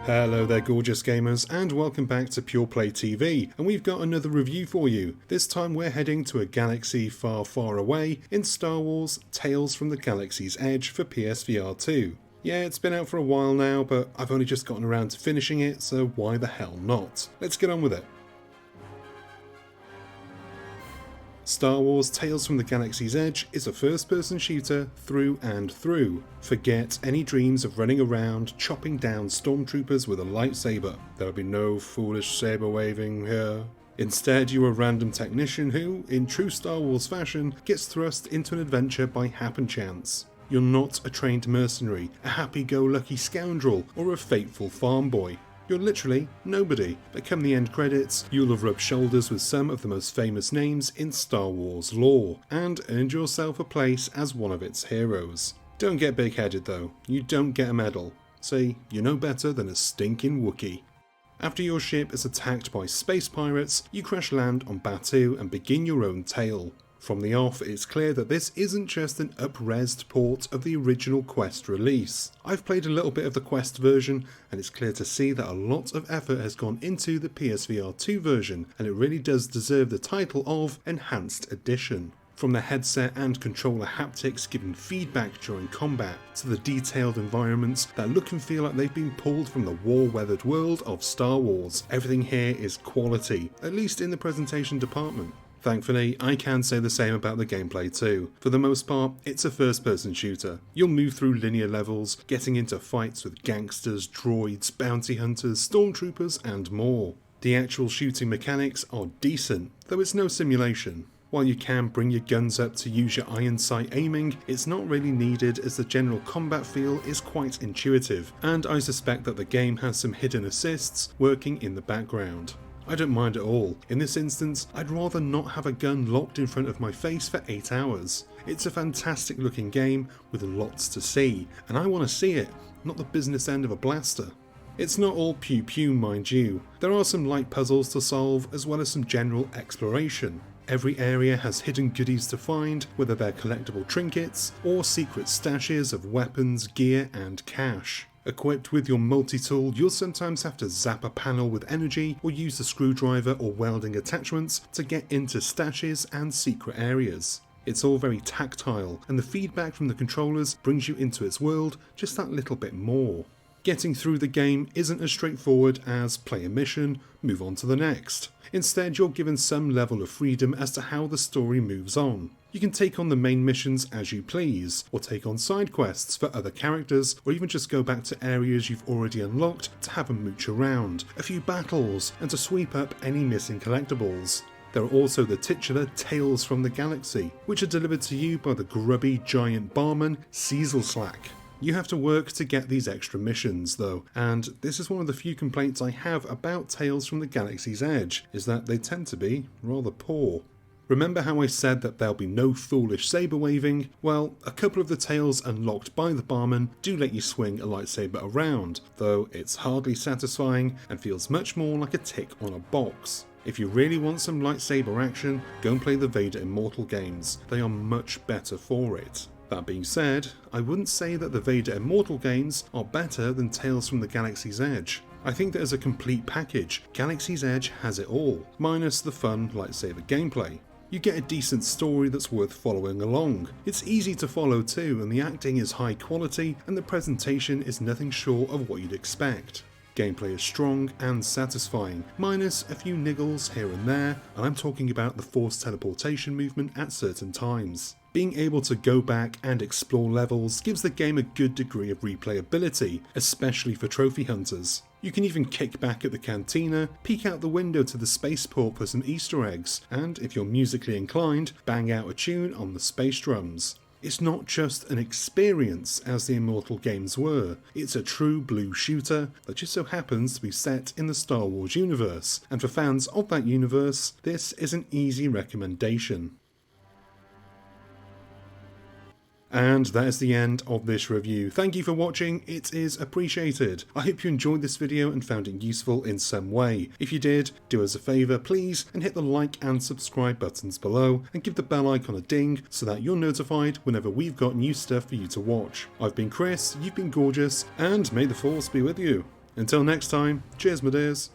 Hello there gorgeous gamers, and welcome back to Pure Play TV, and we've got another review for you. This time we're heading to a galaxy far, far away in Star Wars Tales from the Galaxy's Edge for PSVR 2. Yeah, it's been out for a while now, but I've only just gotten around to finishing it, so why the hell not? Let's get on with it. Star Wars Tales from the Galaxy's Edge is a first-person shooter through and through. Forget any dreams of running around chopping down stormtroopers with a lightsaber. There'll be no foolish saber waving here. Instead, you're a random technician who, in true Star Wars fashion, gets thrust into an adventure by happen chance. You're not a trained mercenary, a happy-go-lucky scoundrel, or a fateful farm boy. You're literally nobody, but come the end credits, you'll have rubbed shoulders with some of the most famous names in Star Wars lore, and earned yourself a place as one of its heroes. Don't get big-headed though, you don't get a medal. See, you're no better than a stinking Wookiee. After your ship is attacked by space pirates, you crash land on Batuu and begin your own tale. From the off, it's clear that this isn't just an up-resed port of the original Quest release. I've played a little bit of the Quest version, and it's clear to see that a lot of effort has gone into the PSVR 2 version, and it really does deserve the title of Enhanced Edition. From the headset and controller haptics giving feedback during combat, to the detailed environments that look and feel like they've been pulled from the war-weathered world of Star Wars, everything here is quality, at least in the presentation department. Thankfully, I can say the same about the gameplay too. For the most part, it's a first-person shooter. You'll move through linear levels, getting into fights with gangsters, droids, bounty hunters, stormtroopers, and more. The actual shooting mechanics are decent, though it's no simulation. While you can bring your guns up to use your iron sight aiming, it's not really needed as the general combat feel is quite intuitive, and I suspect that the game has some hidden assists working in the background. I don't mind at all. In this instance, I'd rather not have a gun locked in front of my face for 8 hours. It's a fantastic looking game with lots to see, and I want to see it, not the business end of a blaster. It's not all pew pew, mind you. There are some light puzzles to solve as well as some general exploration. Every area has hidden goodies to find, whether they're collectible trinkets or secret stashes of weapons, gear and cash. Equipped with your multi-tool, you'll sometimes have to zap a panel with energy or use the screwdriver or welding attachments to get into stashes and secret areas. It's all very tactile, and the feedback from the controllers brings you into its world just that little bit more. Getting through the game isn't as straightforward as play a mission, move on to the next. Instead, you're given some level of freedom as to how the story moves on. You can take on the main missions as you please, or take on side quests for other characters, or even just go back to areas you've already unlocked to have a mooch around, a few battles, and to sweep up any missing collectibles. There are also the titular Tales from the Galaxy, which are delivered to you by the grubby giant barman Slack. You have to work to get these extra missions though, and this is one of the few complaints I have about Tales from the Galaxy's Edge, is that they tend to be rather poor. Remember how I said that there'll be no foolish saber waving? Well, a couple of the tales unlocked by the barman do let you swing a lightsaber around, though it's hardly satisfying and feels much more like a tick on a box. If you really want some lightsaber action, go and play the Vader Immortal games, they are much better for it. That being said, I wouldn't say that the Vader Immortal games are better than Tales from the Galaxy's Edge. I think that as a complete package, Galaxy's Edge has it all, minus the fun lightsaber gameplay. You get a decent story that's worth following along. It's easy to follow too, and the acting is high quality and the presentation is nothing short of what you'd expect. Gameplay is strong and satisfying, minus a few niggles here and there, and I'm talking about the forced teleportation movement at certain times. Being able to go back and explore levels gives the game a good degree of replayability, especially for trophy hunters. You can even kick back at the cantina, peek out the window to the spaceport for some Easter eggs, and if you're musically inclined, bang out a tune on the space drums. It's not just an experience as the Immortal games were, it's a true blue shooter that just so happens to be set in the Star Wars universe, and for fans of that universe, this is an easy recommendation. And that is the end of this review. Thank you for watching, it is appreciated. I hope you enjoyed this video and found it useful in some way. If you did, do us a favour please and hit the like and subscribe buttons below and give the bell icon a ding so that you're notified whenever we've got new stuff for you to watch. I've been Chris, you've been gorgeous, and may the force be with you. Until next time, cheers my dears.